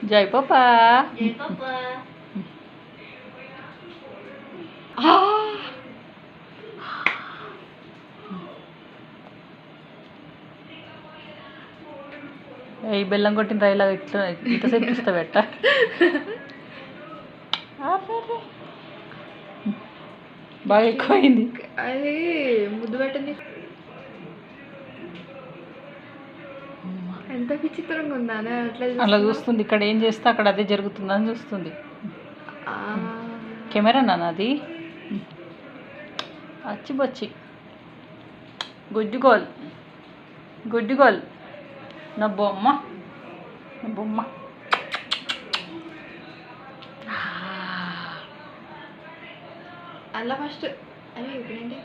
జై పాపా. జై పాపా. ఈ బెల్లం కొట్టిన రైలా ఇట్లా ఇంతసేపు ఇస్తా పెట్ట. బాగా ఎక్కువైంది. అది ముద్దు పెట్టండి. ఎంత విచిత్రంగా ఉందా అట్లా చూస్తుంది. ఇక్కడ ఏం చేస్తే అక్కడ అదే జరుగుతుందని చూస్తుంది. కెమెరా నాది అచ్చిబొచ్చి. గుడ్డుగోల్ గుడ్డుగోల్ నా బొమ్మ నా బొమ్మ. అలా ఫస్ట్ అరే ఇప్పుడేంటి